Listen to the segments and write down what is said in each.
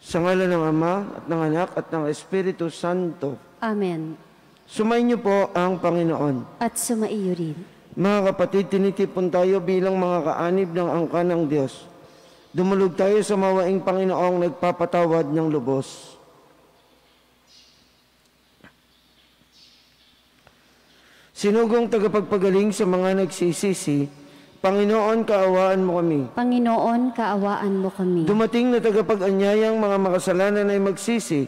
Sa ngalan ng Ama at ng Anak at ng Espiritu Santo. Amen. Sumainyo po ang Panginoon. At sumaiyo rin. Mga kapatid, tinitipon tayo bilang mga kaanib ng angka ng Diyos. Dumulog tayo sa mawaing Panginoong nagpapatawad ng lubos. Sinugong tagapagpagaling sa mga nagsisisi, Panginoon, kaawaan mo kami. Panginoon, kaawaan mo kami. Dumating na tagapag-anyayang mga makasalanan ay magsisi,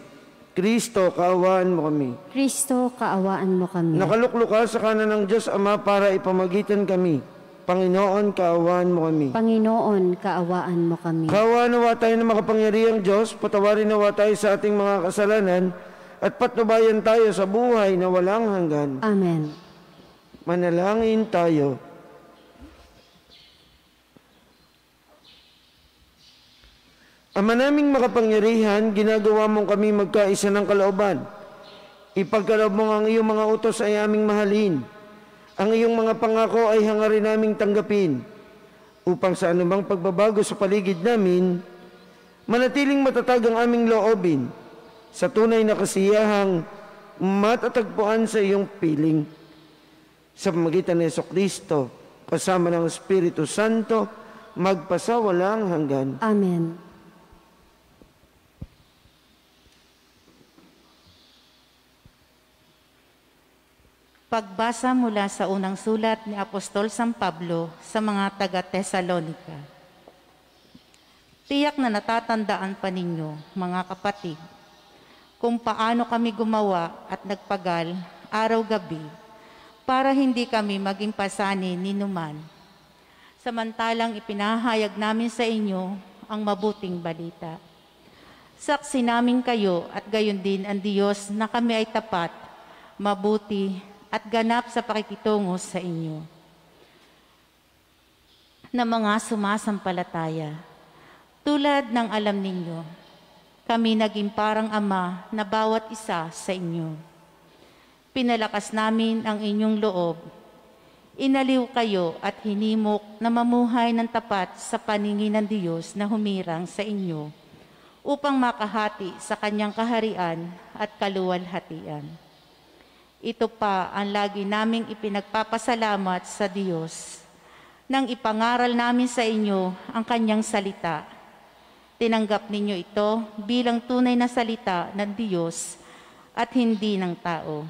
Kristo, kaawaan mo kami. Kristo, kaawaan mo kami. Nakaluklok ka sa kanan ng Diyos Ama para ipamagitan kami. Panginoon, kaawaan mo kami. Panginoon, kaawaan mo kami. Kaawaan nawa tayo ng makapangyarihang Diyos, patawarin nawa tayo sa ating mga kasalanan, at patnubayan tayo sa buhay na walang hanggan. Amen. Manalangin tayo. Ama naming makapangyarihan, ginagawa mong kami magkaisa ng kalooban. Ipagkaloob mo ang iyong mga utos ay aming mahalin. Ang iyong mga pangako ay hangarin naming tanggapin. Upang sa anumang pagbabago sa paligid namin, manatiling matatag ang aming loobin sa tunay na kasiyahang matatagpuan sa iyong piling. Sa pamamagitan ni Jesucristo, kasama ng Espiritu Santo, magpasawalang hanggan. Amen. Pagbasa mula sa unang sulat ni Apostol San Pablo sa mga taga-Tesalonica. Tiyak na natatandaan pa ninyo, mga kapatid, kung paano kami gumawa at nagpagal araw-gabi para hindi kami maging pasanin ni numan. Samantalang ipinahayag namin sa inyo ang mabuting balita. Saksi namin kayo at gayon din ang Diyos na kami ay tapat, mabuti, at ganap sa pakikitungo sa inyo. Na mga sumasampalataya, tulad ng alam ninyo, kami naging parang ama na bawat isa sa inyo. Pinalakas namin ang inyong loob. Inaliw kayo at hinimok na mamuhay ng tapat sa paningin ng Diyos na humirang sa inyo upang makahati sa kanyang kaharian at kaluwalhatian. Ito pa ang lagi naming ipinagpapasalamat sa Diyos nang ipangaral namin sa inyo ang kanyang salita. Tinanggap ninyo ito bilang tunay na salita ng Diyos at hindi ng tao.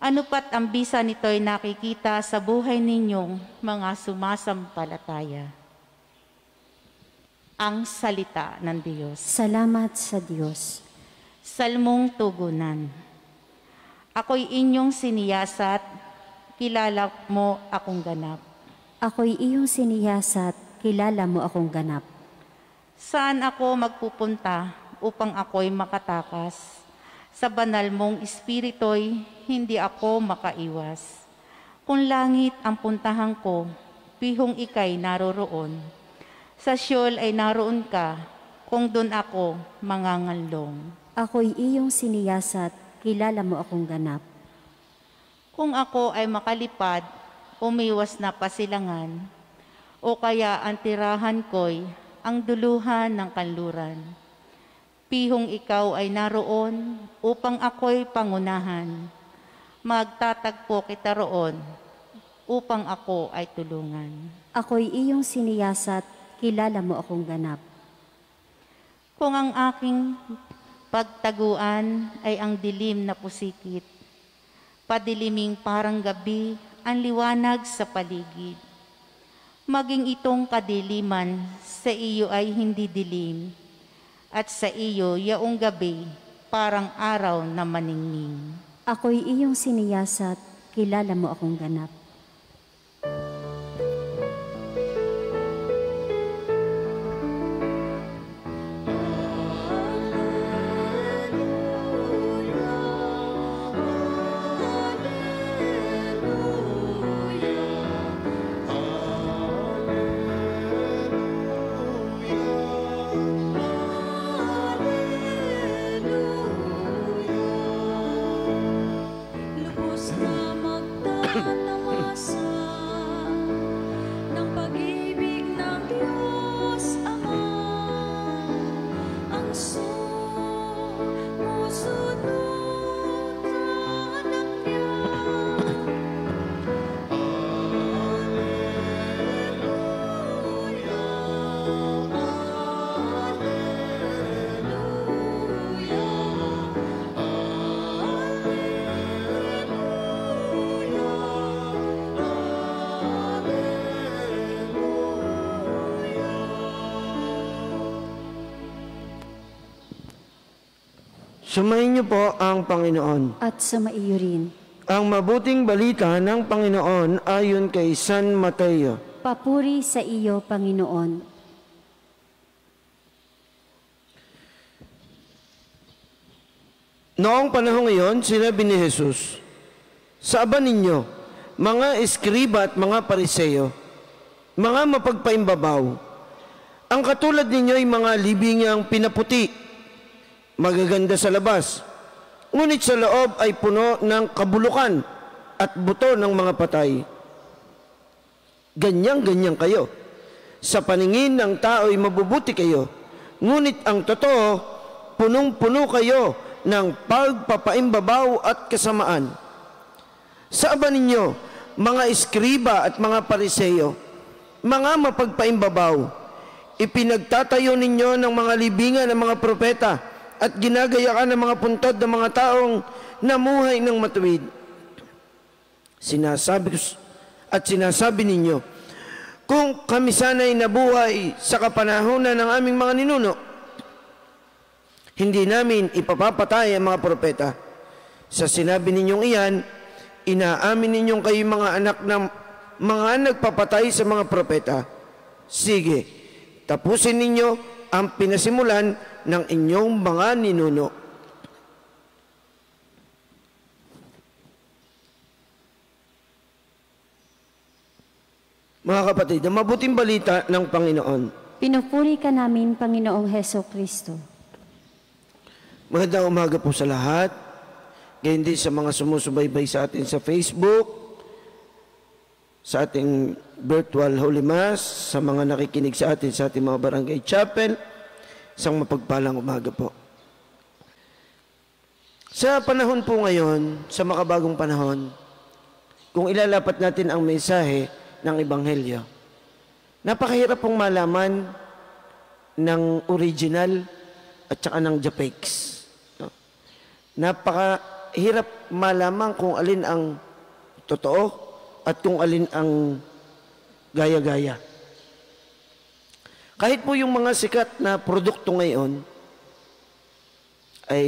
Ano pat ang bisa nito ay nakikita sa buhay ninyong mga sumasampalataya. Ang salita ng Diyos. Salamat sa Diyos. Salmong tugunan. Ako'y inyong siniyasat, kilala mo akong ganap. Ako'y iyong siniyasat, kilala mo akong ganap. Saan ako magpupunta upang ako'y makatakas? Sa banal mong espirito'y hindi ako makaiwas. Kung langit ang puntahan ko, pihong ika'y naroroon. Sa Sheol ay naroon ka, kung doon ako mangangalong. Ako'y iyong siniyasat, kilala mo akong ganap. Kung ako ay makalipad, umiwas na pasilangan, o kaya ang tirahan ko'y ang duluhan ng kanluran. Pihong ikaw ay naroon upang ako'y pangunahan. Magtatagpo kita roon upang ako ay tulungan. Ako'y iyong siniyasat, kilala mo akong ganap. Kung ang aking pagtaguan ay ang dilim na pusikit, padiliming parang gabi ang liwanag sa paligid. Maging itong kadiliman sa iyo ay hindi dilim, at sa iyo yaong gabi parang araw na maningning. Ako'y iyong siniyasat, kilala mo akong ganap. Lubos na magtatama Sumayin niyo po ang Panginoon. At sumaiyo rin. Ang mabuting balita ng Panginoon ayon kay San Mateo. Papuri sa iyo, Panginoon. Noong panahon ngayon, sinabi ni Jesus, sa aba ninyo, mga eskriba at mga pariseyo, mga mapagpaimbabaw, ang katulad ninyo ay mga libingang pinaputi, magaganda sa labas, ngunit sa loob ay puno ng kabulukan at buto ng mga patay. Ganyan-ganyan kayo. Sa paningin ng tao ay mabubuti kayo, ngunit ang totoo, punong-puno kayo ng pagpapaimbabaw at kasamaan. Sa aba ninyo, mga eskriba at mga pariseyo, mga mapagpaimbabaw, ipinagtatayo ninyo ng mga libingan ng mga propeta at ginagayakan ng mga puntod ng mga taong namuhay ng matuwid. Sinasabi ninyo, kung kami sana'y nabuhay sa kapanahonan ng aming mga ninuno, hindi namin ipapapatay ang mga propeta. Sa sinabi ninyong iyan, inaamin ninyong kayo mga anak ng mga nagpapatay sa mga propeta. Sige, tapusin ninyo ang pinasimulan ng inyong mga ninuno. Mga kapatid, ang mabuting balita ng Panginoon. Pinupuri ka namin, Panginoong Heso Kristo. Magandang umaga po sa lahat. Gayon din sa mga sumusubaybay sa atin sa Facebook, sa ating virtual Holy Mass, sa mga nakikinig sa atin sa ating mga barangay chapel. Isang mapagpalang umaga po. Sa panahon po ngayon, sa makabagong panahon, kung ilalapat natin ang mensahe ng Ebanghelyo, napakahirap pong malaman ng original at saka ng Japex. Napakahirap malaman kung alin ang totoo at kung alin ang gaya-gaya. Kahit po yung mga sikat na produkto ngayon ay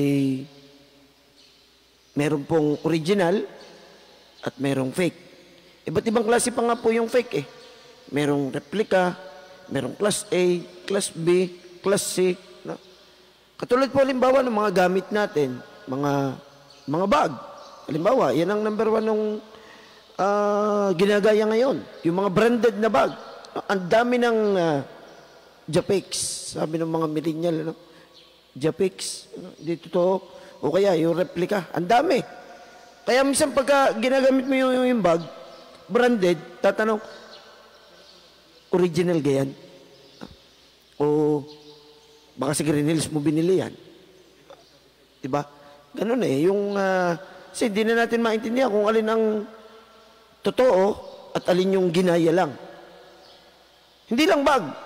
meron pong original at merong fake. Iba't ibang klase pa nga po yung fake eh. Merong replika, merong class A, class B, class C. No? Katulad po halimbawa ng mga gamit natin, mga bag. Halimbawa, yan ang number 1 nung ginagaya ngayon. Yung mga branded na bag. Ang dami ng Japex. Sabi ng mga millennial, ano? Japex. Dito to. O kaya yung replika. Ang dami. Kaya minsan pagka ginagamit mo yung bag, branded, tatanong, original ga yan? O baka si Green Hills mo binili yan? Diba? Ganun eh. Kasi hindi na natin maintindihan kung alin ang totoo at alin yung ginaya lang. Hindi lang bag.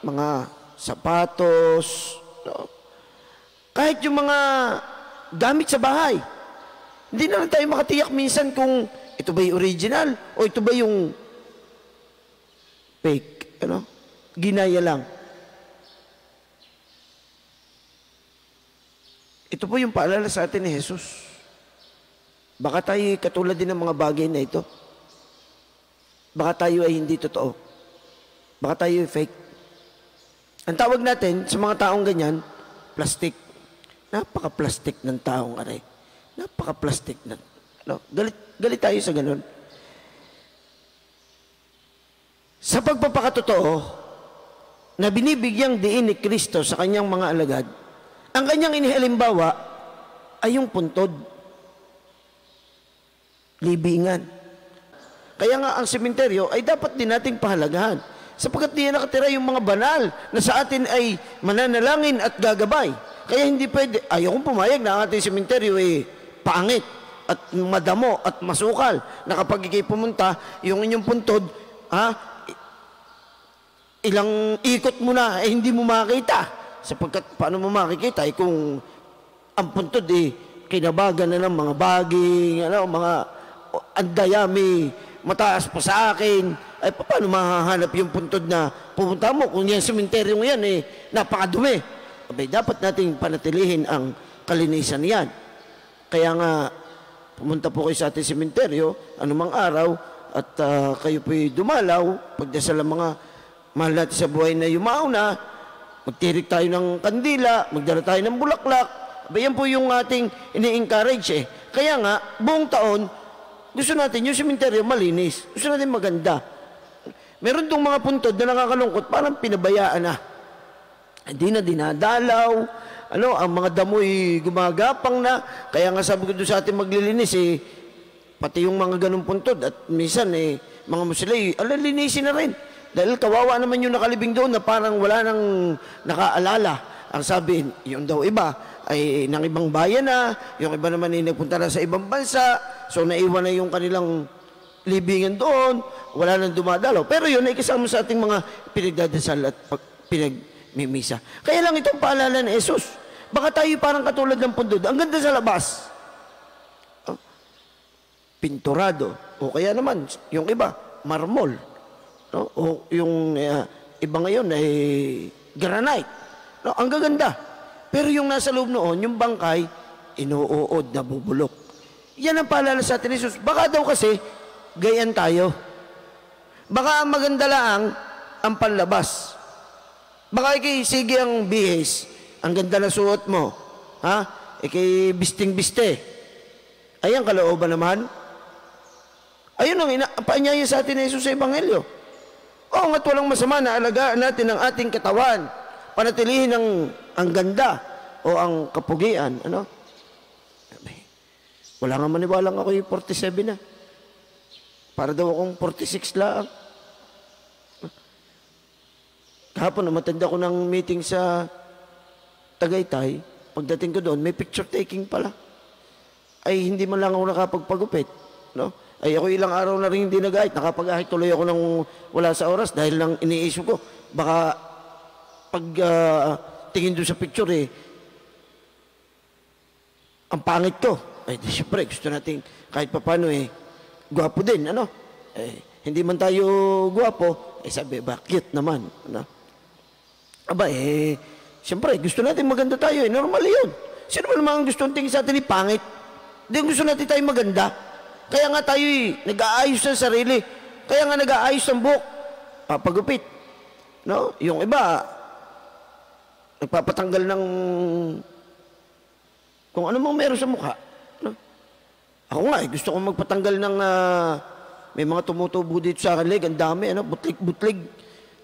Mga sapatos, no? Kahit yung mga gamit sa bahay. Hindi na lang tayo makatiyak minsan kung ito ba yung original o ito ba yung fake, ano? Ginaya lang. Ito po yung paalala sa atin ni Jesus. Baka tayo katulad din ng mga bagay na ito. Baka tayo ay hindi totoo. Baka tayo ay fake. Ang tawag natin sa mga taong ganyan, plastic. Napaka-plastic ng taong aray. Napaka-plastic na. No? Galit tayo sa ganun. Sa pagpapakatotoo na binibigyang diin ni Kristo sa kanyang mga alagad, ang kanyang inihalimbawa ay yung puntod. Libingan. Kaya nga ang sementeryo ay dapat din nating pahalagahan. Sapagkat diyan nakatira yung mga banal na sa atin ay mananalangin at gagabay. Kaya hindi pwede, ayaw kong pumayag na ang ating sementeryo ay pangit at madamo at masukal na kapag ikay pumunta, yung inyong puntod, ilang ikot mo na, hindi mo makita. Sapagkat paano mo makikita kung ang puntod kinabagan na ng mga baging, mga andayami, mataas pa sa akin, ay paano mahahanap yung puntod na pupunta mo kung yan sementeryo yan napakadumi. Abay, dapat nating panatilihin ang kalinisan yan. Kaya nga, pumunta po kayo sa ating sementeryo, anumang araw, at kayo po'y dumalaw, pagdasal ang mga mahal natin sa buhay na yumao na, magtirik tayo ng kandila, magdala tayo ng bulaklak. Yan po yung ating ini-encourage eh. Kaya nga, buong taon, gusto natin yung sementeryo malinis. Gusto natin maganda. Meron tong mga puntod na nakakalungkot, parang pinabayaan na. Hindi na dinadalaw. Ang mga damoy gumagapang na. Kaya nga sabi ko doon sa ating maglilinis, pati yung mga ganung puntod. At minsan, mga musilay, linisin na rin. Dahil kawawa naman yung nakalibing doon na parang wala nang nakaalala. Ang sabi, yung daw iba, ay ng ibang bayan na. Yung iba naman ay nagpunta na sa ibang bansa. So, naiwan na yung kanilang libingan doon, wala nang dumadalaw. Pero yun ay kasama sa ating mga pinagdadasal at pinagmimisa. Kaya lang itong paalala ni Jesus. Baka tayo parang katulad ng pundod. Ang ganda sa labas. Pinturado. O kaya naman, yung iba, marmol. No? O yung iba ngayon ay granite. No? Ang gaganda. Pero yung nasa loob noon, yung bangkay, inuuod, nabubulok. Yan ang paalala sa atin ni Jesus. Baka daw kasi, gayan tayo. Baka ang maganda lang ang panlabas. Baka ikay sige ang bihis, ang ganda na suot mo. Ha? Ikay bisting-biste. Ayan kalooban naman. Ayun ang paanyaya sa atin ni Jesus sa Ebanghelyo. Oo nga't walang masama na alagaan natin ang ating katawan. Panatilihin ang ganda o ang kapugian. Wala nga maniwalang ako yung 47 na. Para daw akong 46 lang. Kahapon, matanda ko ng meeting sa Tagaytay. Pagdating ko doon, may picture taking pala. Ay, hindi man lang ako nakapagpagupit. No? Ay, ako ilang araw na rin hindi nag-ahit. Nakapag-ahit tuloy ako ng wala sa oras dahil lang iniisip ko. Baka pag tingin doon sa picture, ang pangit ko. Ay, siyempre, gusto natin kahit papano gwapo din, hindi man tayo gwapo, sabi, cute naman, siyempre, gusto natin maganda tayo, normal yun. Sino ba naman ang gusto tingin sa atin pangit? Hindi gusto natin tayo maganda. Kaya nga tayo nag-aayos ng sarili. Kaya nga nag-aayos ng buhok. Papagupit. No? Yung iba, nagpapatanggal ng kung ano mang meron sa mukha. Ako nga, gusto kong magpatanggal ng may mga tumutubo dito sa akin leg, ang dami, butlig-butlig.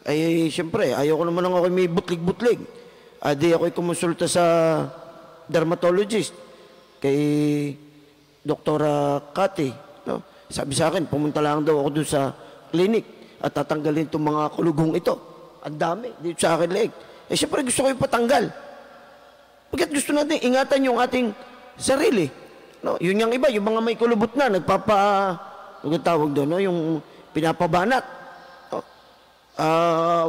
Ay, siyempre, ayoko naman ako may butlig-butlig. Di ako'y kumonsulta sa dermatologist, kay Dr. Cathy. No? Sabi sa akin, pumunta lang daw ako doon sa clinic at tatanggalin itong mga kulugong ito. Ang dami, dito sa akin leg. Siyempre, gusto ko yung patanggal. Pagkat gusto natin ingatan yung ating sarili. No, yun yung iba, yung mga may kulubot na, ano tawag doon, no? Yung pinapabanat. No?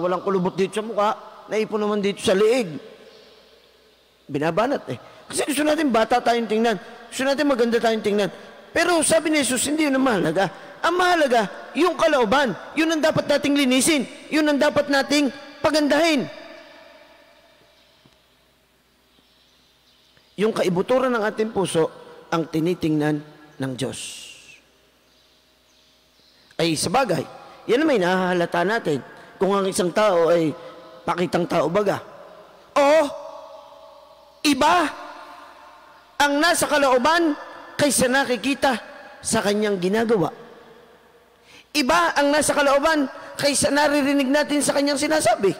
Walang kulubot dito sa mukha, naipon naman dito sa liig. Binabanat Kasi gusto natin bata tayong tingnan. Gusto natin maganda tayong tingnan. Pero sabi ni Jesus, hindi yun ang mahalaga. Ang mahalaga, yung kalooban. Yun ang dapat nating linisin. Yun ang dapat nating pagandahin. Yung kaibuturan ng ating puso, ang tinitingnan ng Diyos. Ay sabagay, yan may nahahalata natin kung ang isang tao ay pakitang tao baga. O, iba ang nasa kalooban kaysa nakikita sa kanyang ginagawa. Iba ang nasa kalooban kaysa naririnig natin sa kanyang sinasabi.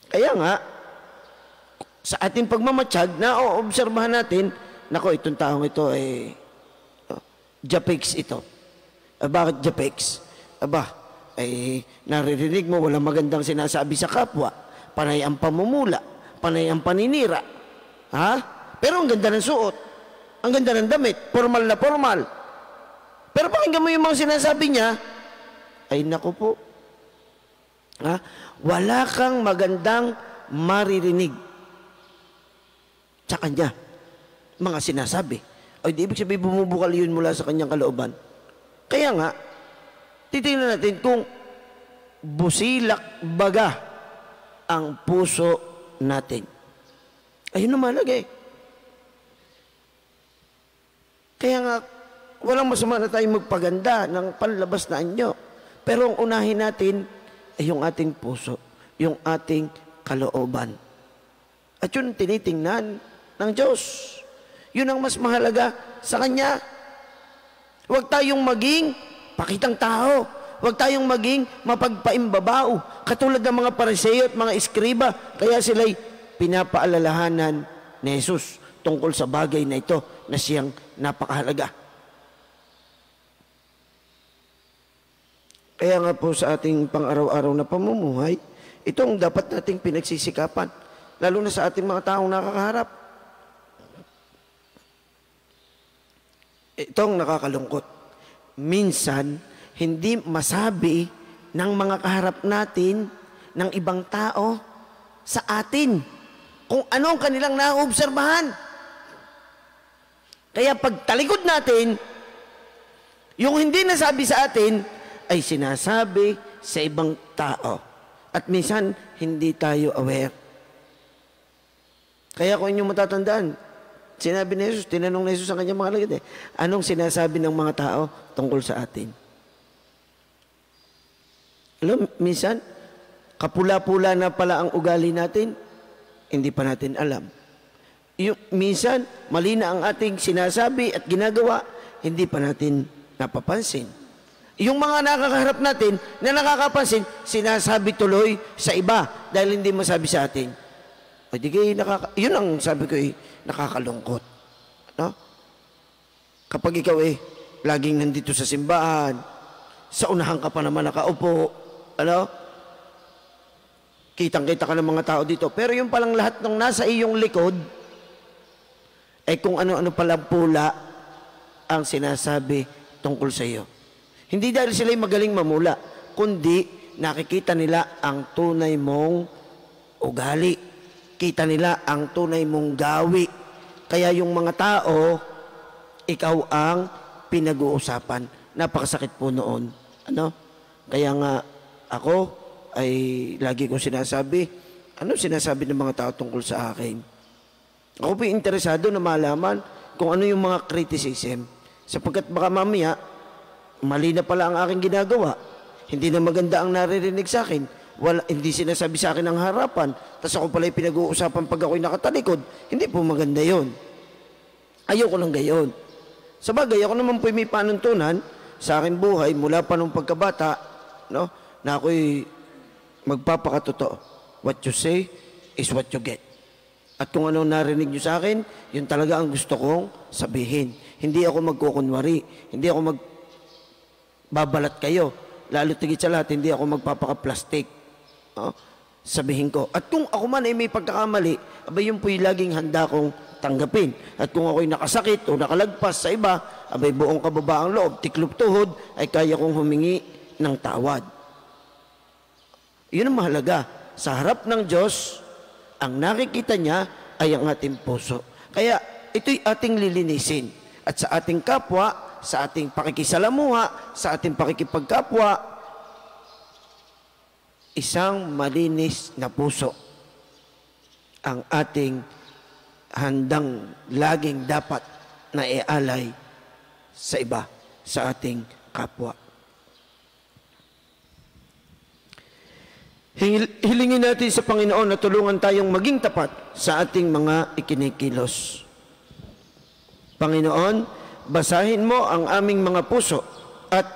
Kaya nga, sa ating pagmamatsyag, naoobserbahan natin, nako, itong taong ito ay Japex ito. Bakit Japex? Naririnig mo, walang magandang sinasabi sa kapwa. Panay ang pamumula, panay ang paninira. Ha? Pero ang ganda ng suot, ang ganda ng damit, formal na formal. Pero pakinggan mo yung mga sinasabi niya, ay nako po. Ha? Wala kang magandang maririnig sa kanya, mga sinasabi. Ay, di ibig sabihin bumubukal yun mula sa kanyang kalooban. Kaya nga, titingnan natin kung busilak baga ang puso natin. Ayun na mahalaga eh. Kaya nga, walang masama na tayong magpaganda ng panlabas na anyo. Pero ang unahin natin ay yung ating puso, yung ating kalooban. At yun tinitingnan ng Diyos. Yun ang mas mahalaga sa Kanya. Huwag tayong maging pakitang tao. Huwag tayong maging mapagpaimbabao. Katulad ng mga Pariseo at mga Eskriba. Kaya sila'y pinapaalalahanan ni Jesus tungkol sa bagay na ito na siyang napakahalaga. Kaya nga po sa ating pang-araw-araw na pamumuhay, itong dapat nating pinagsisikapan, lalo na sa ating mga taong nakakaharap. Itong nakakalungkot. Minsan, hindi masabi ng mga kaharap natin ng ibang tao sa atin kung anong kanilang naobserbahan. Kaya pag talikod natin, yung hindi nasabi sa atin ay sinasabi sa ibang tao. At minsan, hindi tayo aware. Kaya kung inyong matatandaan, sinabi ni Jesus, tinanong ni Jesus ang kanyang mga alagad anong sinasabi ng mga tao tungkol sa atin? Alam, minsan, kapula-pula na pala ang ugali natin, hindi pa natin alam. Minsan, mali na ang ating sinasabi at ginagawa, hindi pa natin napapansin. Yung mga nakakaharap natin na nakakapansin, sinasabi tuloy sa iba dahil hindi masabi sa atin. O di kayo yun ang sabi ko nakakalungkot. No? Kapag ikaw laging nandito sa simbahan, sa unahan ka pa naman nakaupo, kitang-kita ka ng mga tao dito. Pero yung palang lahat ng nasa iyong likod, kung ano-ano palang pula ang sinasabi tungkol sa iyo. Hindi dahil sila'y magaling mamula, kundi nakikita nila ang tunay mong ugali. Kita nila ang tunay mong gawi. Kaya yung mga tao, ikaw ang pinag-uusapan. Napakasakit po noon. Kaya nga ako ay lagi kong sinasabi, ano sinasabi ng mga tao tungkol sa akin? Ako po interesado na malaman kung ano yung mga criticism. Sapagkat baka mamaya, mali na pala ang aking ginagawa. Hindi na maganda ang naririnig sa akin. Hindi sinasabi sa akin ang harapan. Tapos ako pala'y pinag-uusapan pag ako'y nakatalikod. Hindi po maganda yon. Ayoko ng gayon. Sabagay, ako naman po may panuntunan sa aking buhay mula pa nung pagkabata, na ako'y magpapakatotoo. What you say is what you get. At kung ano narinig nyo sa akin, yun talaga ang gusto kong sabihin. Hindi ako magkukunwari. Hindi ako magbabalat kayo. Lalo tigit sa lahat, hindi ako magpapaka-plastic. Sabihin ko. At kung ako man ay may pagkakamali, abay yun po'y laging handa kong tanggapin. At kung ako'y nakasakit o nakalagpas sa iba, abay buong kababaang loob, tiklop tuhod, ay kaya kong humingi ng tawad. Yun ang mahalaga. Sa harap ng Diyos, ang nakikita niya ay ang ating puso. Kaya ito'y ating lilinisin. At sa ating kapwa, sa ating pakikisalamuha, sa ating pakikipagkapwa, isang malinis na puso ang ating handang laging dapat na ialay sa iba, sa ating kapwa. Hilingin natin sa Panginoon na tulungan tayong maging tapat sa ating mga ikinikilos. Panginoon, basahin mo ang aming mga puso at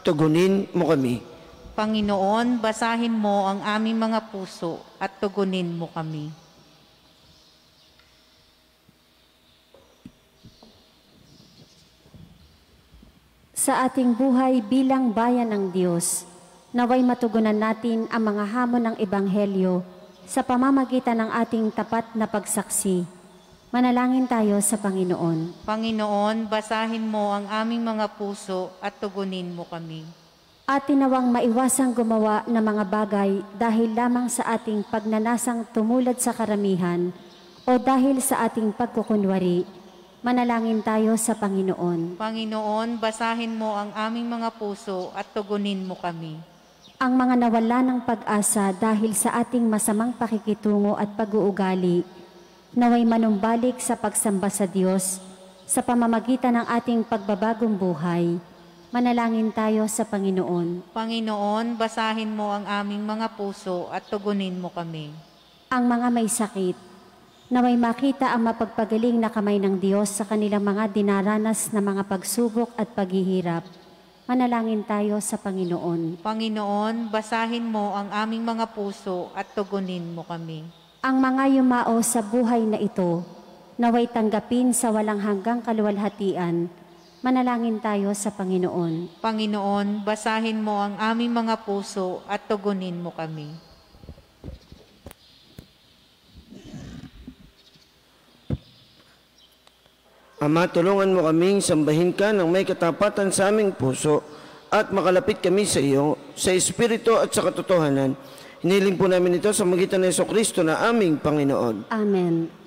tugunin mo kami. Panginoon, basahin mo ang aming mga puso at tugunin mo kami. Sa ating buhay bilang bayan ng Diyos, naway matugunan natin ang mga hamon ng Ebanghelyo sa pamamagitan ng ating tapat na pagsaksi. Manalangin tayo sa Panginoon. Panginoon, basahin mo ang aming mga puso at tugunin mo kami. At tinawang maiwasang gumawa ng mga bagay dahil lamang sa ating pagnanasang tumulad sa karamihan o dahil sa ating pagkukunwari. Manalangin tayo sa Panginoon. Panginoon, basahin mo ang aming mga puso at tugunin mo kami. Ang mga nawala ng pag-asa dahil sa ating masamang pakikitungo at pag-uugali, naway manumbalik sa pagsamba sa Diyos sa pamamagitan ng ating pagbabagong buhay. Manalangin tayo sa Panginoon. Panginoon, basahin mo ang aming mga puso at tugunin mo kami. Ang mga may sakit, naway makita ang mapagpagaling na kamay ng Diyos sa kanilang mga dinaranas na mga pagsubok at paghihirap. Manalangin tayo sa Panginoon. Panginoon, basahin mo ang aming mga puso at tugunin mo kami. Ang mga yumao sa buhay na ito, naway tanggapin sa walang hanggang kaluwalhatian. Manalangin tayo sa Panginoon. Panginoon, basahin mo ang aming mga puso at tugunin mo kami. Ama, tulungan mo kaming sambahin ka ng may katapatan sa aming puso at makalapit kami sa iyo, sa Espiritu at sa katotohanan. Hiniling po namin ito sa magitan ng Jesucristo na aming Panginoon. Amen.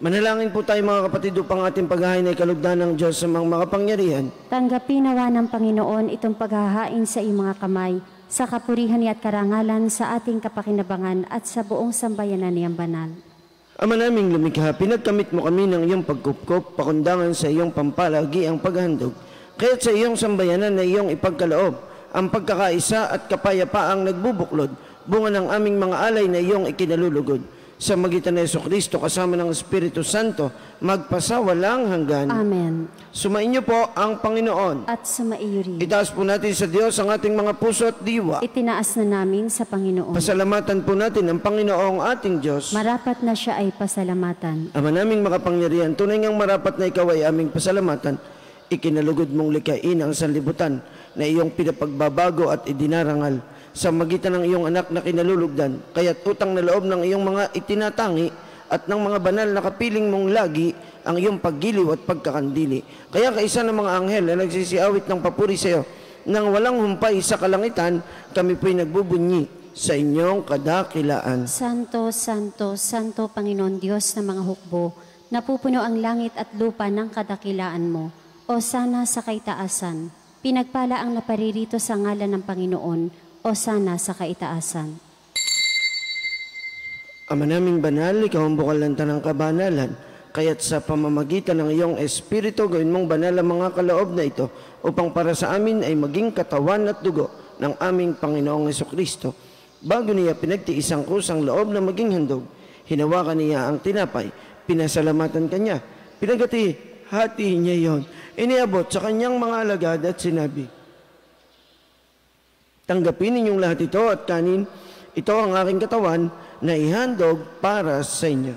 Manalangin po tayo mga kapatid upang ating paghahain ay kalugdan ng Diyos sa mga makapangyarihan. Tanggapin nawa ng Panginoon itong paghahain sa iyong mga kamay, sa kapurihan at karangalan sa ating kapakinabangan at sa buong sambayanan niyang banal. Ama naming lumikha, pinagkamit mo kami ng iyong pagkupkop, pakundangan sa iyong pampalagi ang paghandog. Kaya't sa iyong sambayanan na iyong ipagkaloob, ang pagkakaisa at kapayapaang nagbubuklod, bunga ng aming mga alay na iyong ikinalulugod. Sa magitan ng Jesucristo kasama ng Espiritu Santo, magpasawalang hanggan. Amen. Sumainyo po ang Panginoon. At sumaiyo rin. Itaas po natin sa Diyos ang ating mga puso at diwa. Itinaas na namin sa Panginoon. Pasalamatan po natin ang Panginoong ating Diyos. Marapat na siya ay pasalamatan. Ama naming makapangyarihan, tunay ngang marapat na ikaw ay aming pasalamatan. Ikinalugod mong likain ang sanlibutan na iyong pinapagbabago at idinarangal sa magitan ng iyong anak na kinalulugdan, kaya't utang na loob ng iyong mga itinatangi at ng mga banal na kapiling mong lagi ang iyong paggiliw at pagkakandili. Kaya kaisa ng mga anghel na nagsisiawit ng papuri sa iyo, nang walang humpay sa kalangitan, kami po'y nagbubunyi sa inyong kadakilaan. Santo, Santo, Santo Panginoon Diyos ng mga hukbo, napupuno ang langit at lupa ng kadakilaan mo. O sana sa kaitaasan, pinagpala ang naparirito sa ngalan ng Panginoon, o sana sa kaitaasan. Ama naming banal, ikaw ang bukal ng tanang kabanalan, kaya't sa pamamagitan ng iyong Espiritu, gawin mong banal ang mga kaloob na ito, upang para sa amin ay maging katawan at dugo ng aming Panginoong Jesucristo. Bago niya pinagtiis ang kusang loob na maging handog, hinawakan niya ang tinapay, pinasalamatan kanya, pinagati-hati niya yon, iniabot sa kanyang mga alagad at sinabi, tanggapin ninyong lahat ito at kanin, ito ang aking katawan na ihandog para sa inyo.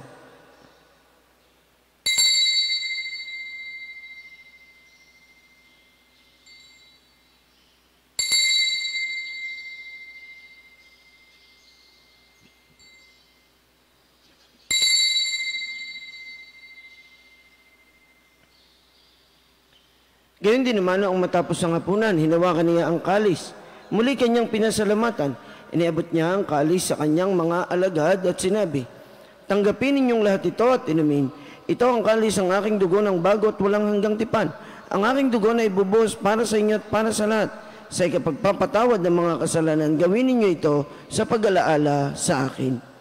Gayon din naman ang matapos ang hapunan, hinawakan niya ang kalis. Muli kanyang pinasalamatan, iniabot niya ang kalis sa kanyang mga alagad at sinabi, tanggapin ninyong lahat ito at inumin. Ito ang kalis ng aking dugo ng bago at walang hanggang tipan. Ang aking dugo na ibubuhos para sa inyo at para sa lahat. Sa ikapagpapatawad ng mga kasalanan, gawin ninyo ito sa pag-alaala sa akin.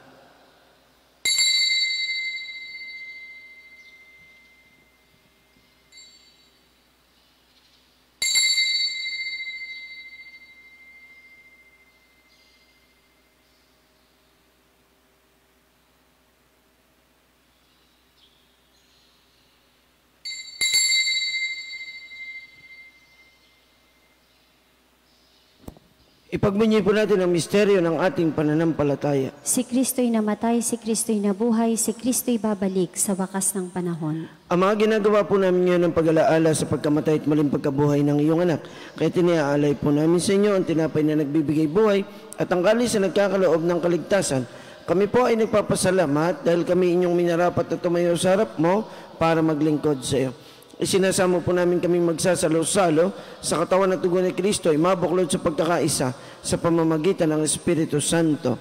Ipagbunyi po natin ang misteryo ng ating pananampalataya. Si Kristo'y namatay, si Kristo'y nabuhay, si Kristo'y babalik sa wakas ng panahon. Ama, ginagawa po namin ngayon ang pag-alaala sa pagkamatay at maling pagkabuhay ng iyong anak. Kaya tiniaalay po namin sa inyo ang tinapay na nagbibigay buhay at ang kalis na nagkakaloob ng kaligtasan. Kami po ay nagpapasalamat dahil kami inyong minarapat na tumayo sa harap mo para maglingkod sa iyo. Isinasamo po namin kaming magsasalo-salo sa katawan at dugo ni Kristo ay mabuklod sa pagkakaisa sa pamamagitan ng Espiritu Santo.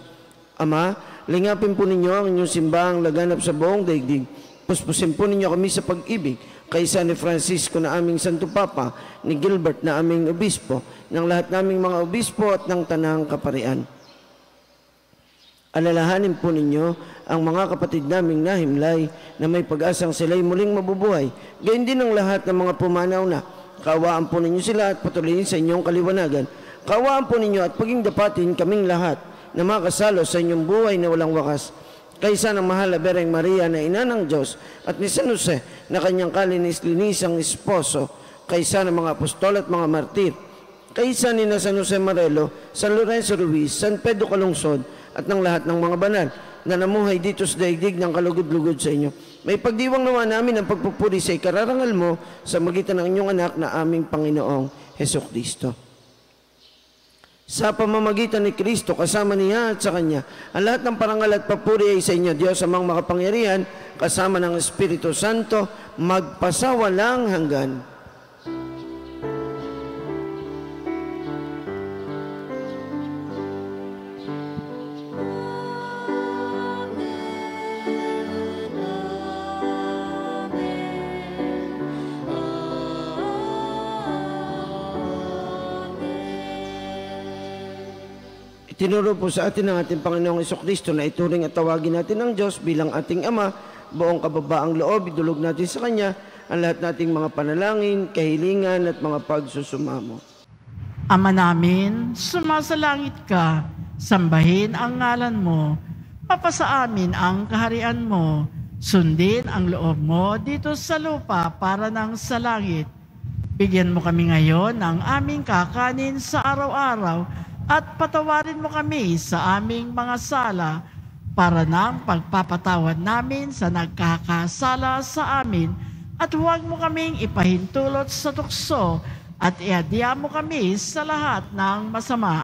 Ama, lingapin po ninyo ang inyong simbahang laganap sa buong daigdig. Puspusin po ninyo kami sa pag-ibig kaysa ni Francisco na aming Santo Papa, ni Gilbert na aming obispo, ng lahat naming mga obispo at ng tanang kaparian. Alalahanin po ninyo ang mga kapatid naming nahimlay na may pag-asang sila'y muling mabubuhay. Gayon din ang lahat ng mga pumanaw na. Kaawaan po ninyo sila at patuloyin sa inyong kaliwanagan. Kaawaan po ninyo at paging dapatin kaming lahat na makasalo sa inyong buhay na walang wakas. Kaysa ng mahal na Bereng Maria na ina ng Diyos at ni San Jose na kanyang kalinis-linisang esposo, kaysa ng mga apostol at mga martir, kaysa ni na San Jose Marelo, San Lorenzo Ruiz, San Pedro Calungsod, at ng lahat ng mga banal na namuhay dito sa daigdig ng kalugod-lugod sa inyo. May pagdiwang nawa namin ang pagpupuri sa ikararangal mo sa magitan ng inyong anak na aming Panginoong Hesukristo. Sa pamamagitan ni Kristo, kasama niya at sa Kanya, ang lahat ng parangal at papuri ay sa inyo, Diyos amang makapangyarihan, kasama ng Espiritu Santo, magpasawalang hanggan. Tinuro po sa atin ng ating Panginoong Hesukristo na ituring at tawagin natin ng Diyos bilang ating Ama, buong kababaang loob, idulog natin sa Kanya ang lahat nating mga panalangin, kahilingan at mga pagsusumamo. Ama namin, sumasalangit ka, sambahin ang ngalan mo, mapasa amin ang kaharian mo, sundin ang loob mo dito sa lupa para nang sa langit. Bigyan mo kami ngayon ng aming kakanin sa araw-araw, at patawarin mo kami sa aming mga sala para ng pagpapatawad namin sa nagkakasala sa amin at huwag mo kaming ipahintulot sa tukso at iadya mo kami sa lahat ng masama.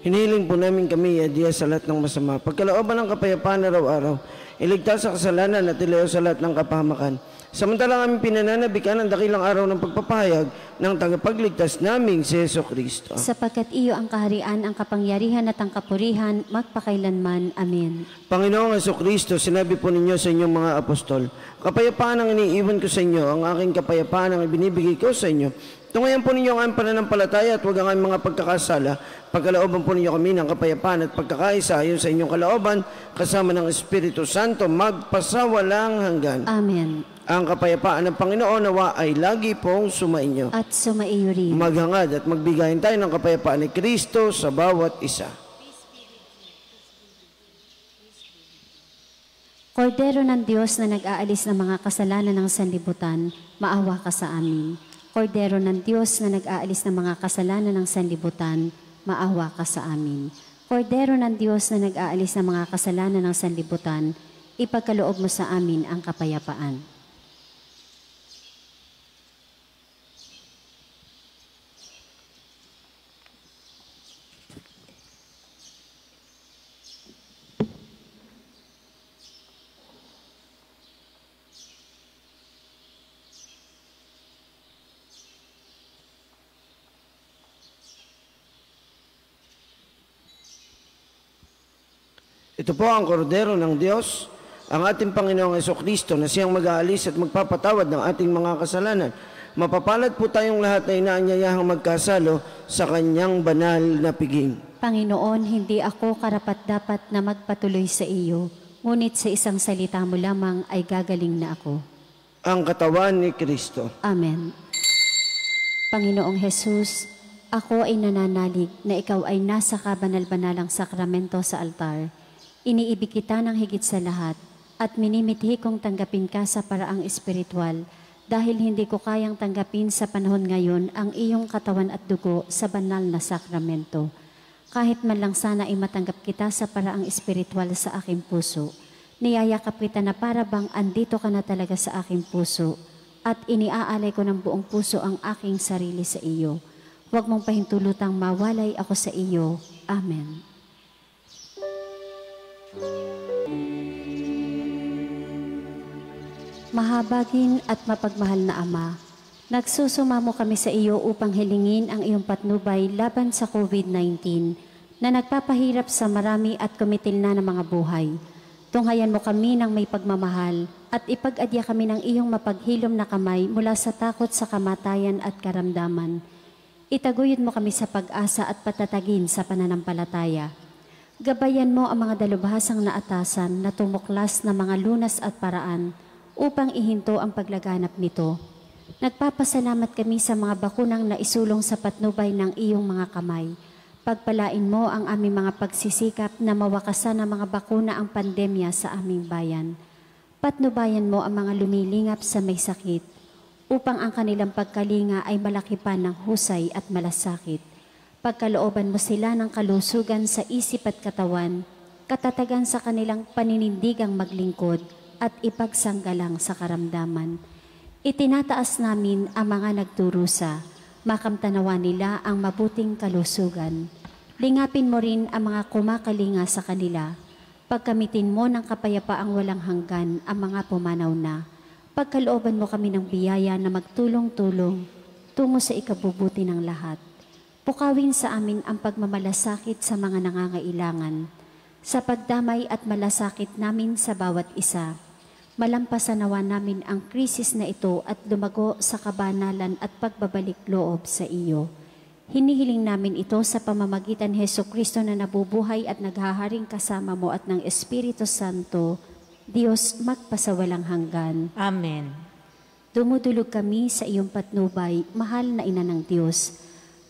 Hinihiling po namin kami iadya sa lahat ng masama. Pagkalooban ng kapayapaan araw-araw, iligtas sa kasalanan at ilayo sa lahat ng kapahamakan. Samantalang aming pinananabikan ang dakilang araw ng pagpapahayag ng tagapagligtas naming si Hesukristo. Sapagkat iyo ang kaharian, ang kapangyarihan at ang kapurihan, magpakailanman. Amen. Panginoong Hesukristo, sinabi po ninyo sa inyong mga apostol, kapayapaan ang iniiwan ko sa inyo, ang aking kapayapaan ang ibinibigay ko sa inyo. Tungayan po ninyo ang aming pananampalataya at huwag ang aming mga pagkakasala. Pagkalooban po ninyo kami ng kapayapaan at pagkakaisa ayon sa inyong kalooban, kasama ng Espiritu Santo, magpasawalang hanggan. Amen. Ang kapayapaan ng Panginoon nawa ay lagi pong sumainyo. At sumaiyo rin. Maghangad at magbigayin tayo ng kapayapaan ni Kristo sa bawat isa. Kordero ng Diyos na nag-aalis ng mga kasalanan ng sanlibutan, maawa ka sa amin. Kordero ng Diyos na nag-aalis ng mga kasalanan ng sanlibutan, maawa ka sa amin. Kordero ng Diyos na nag-aalis ng mga kasalanan ng sanlibutan, ipagkaloob mo sa amin ang kapayapaan. Ito po ang kordero ng Diyos, ang ating Panginoong Hesukristo na siyang mag-aalis at magpapatawad ng ating mga kasalanan. Mapapalad po tayong lahat na inaanyayahang magkasalo sa kanyang banal na piging. Panginoon, hindi ako karapat-dapat na magpatuloy sa iyo, ngunit sa isang salita mo lamang ay gagaling na ako. Ang katawan ni Kristo. Amen. Panginoong Hesus, ako ay nananalig na ikaw ay nasa kabanal-banalang sakramento sa altar. Iniibig kita ng higit sa lahat at minimithi kong tanggapin ka sa paraang espiritual dahil hindi ko kayang tanggapin sa panahon ngayon ang iyong katawan at dugo sa banal na sakramento. Kahit man lang sana ay matanggap kita sa paraang espiritual sa aking puso. Niyayakap kita na para bang andito ka na talaga sa aking puso at iniaalay ko ng buong puso ang aking sarili sa iyo. Huwag mong pahintulutang mawalay ako sa iyo. Amen. Mahabagin at mapagmahal na Ama, nagsusumamo kami sa iyo upang hilingin ang iyong patnubay laban sa COVID-19 na nagpapahirap sa marami at kumitil na ng mga buhay. Tunghayan mo kami ng may pagmamahal at ipag-adya kami ng iyong mapaghilom na kamay mula sa takot sa kamatayan at karamdaman. Itaguyod mo kami sa pag-asa at patatagin sa pananampalataya. Gabayan mo ang mga dalubhasang naatasan na tumuklas na mga lunas at paraan upang ihinto ang paglaganap nito. Nagpapasalamat kami sa mga bakunang naisulong sa patnubay ng iyong mga kamay. Pagpalain mo ang aming mga pagsisikap na mawakasan ng mga bakuna ang pandemya sa aming bayan. Patnubayan mo ang mga lumilingap sa may sakit upang ang kanilang pagkalinga ay malaki pa ng husay at malasakit. Pagkalooban mo sila ng kalusugan sa isip at katawan, katatagan sa kanilang paninindigang maglingkod at ipagsanggalang sa karamdaman. Itinataas namin ang mga nagturusa, makamtanawa nila ang mabuting kalusugan. Lingapin mo rin ang mga kumakalinga sa kanila. Pagkamitin mo ng kapayapaang walang hanggan ang mga pumanaw na. Pagkalooban mo kami ng biyaya na magtulong-tulong tungo sa ikabubuti ng lahat. Pukawin sa amin ang pagmamalasakit sa mga nangangailangan. Sa pagdamay at malasakit namin sa bawat isa, malampasan nawa namin ang krisis na ito at lumago sa kabanalan at pagbabalik loob sa iyo. Hinihiling namin ito sa pamamagitan Hesukristo na nabubuhay at naghaharing kasama mo at ng Espiritu Santo, Diyos magpasawalang hanggan. Amen. Dumudulog kami sa iyong patnubay, mahal na Ina ng Diyos.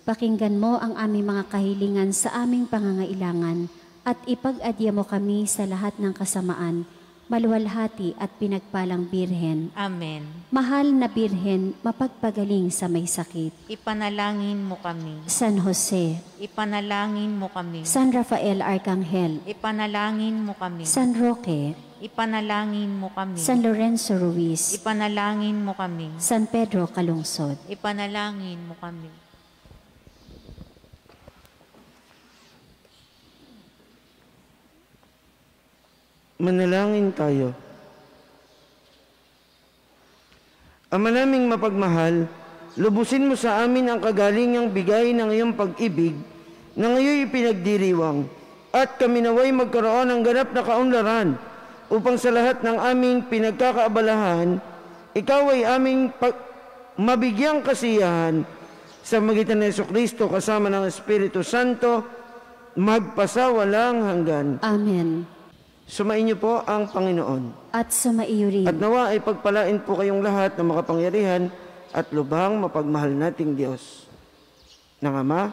Pakinggan mo ang aming mga kahilingan sa aming pangangailangan at ipag-adya mo kami sa lahat ng kasamaan, maluwalhati at pinagpalang Birhen. Amen. Mahal na Birhen, mapagpagaling sa may sakit. Ipanalangin mo kami. San Jose, Ipanalangin mo kami. San Rafael Arcangel, Ipanalangin mo kami. San Roque, Ipanalangin mo kami. San Lorenzo Ruiz, Ipanalangin mo kami. San Pedro Calungsod. Ipanalangin mo kami. Manalangin tayo. Ama naming mapagmahal, lubusin mo sa amin ang kagalingang bigay ng iyong pag-ibig na ngayon ipinagdiriwang at kami naway magkaroon ng ganap na kaunlaran upang sa lahat ng aming pinagkakaabalahan, ikaw ay aming mabigyang kasiyahan sa magitan ng Jesucristo kasama ng Espiritu Santo, magpasawalang hanggan. Amen. Sumainyo po ang Panginoon. At sumaiyo rin. At nawa ay pagpalain po kayong lahat ng makapangyarihan at lubhang mapagmahal nating Diyos, ng Ama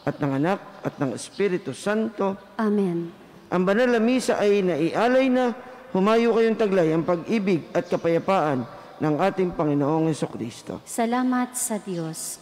at ng Anak at ng Espiritu Santo. Amen. Ang banal na misa ay naialay na, humayo kayong taglay ang pag-ibig at kapayapaan ng ating Panginoong Jesucristo. Salamat sa Diyos.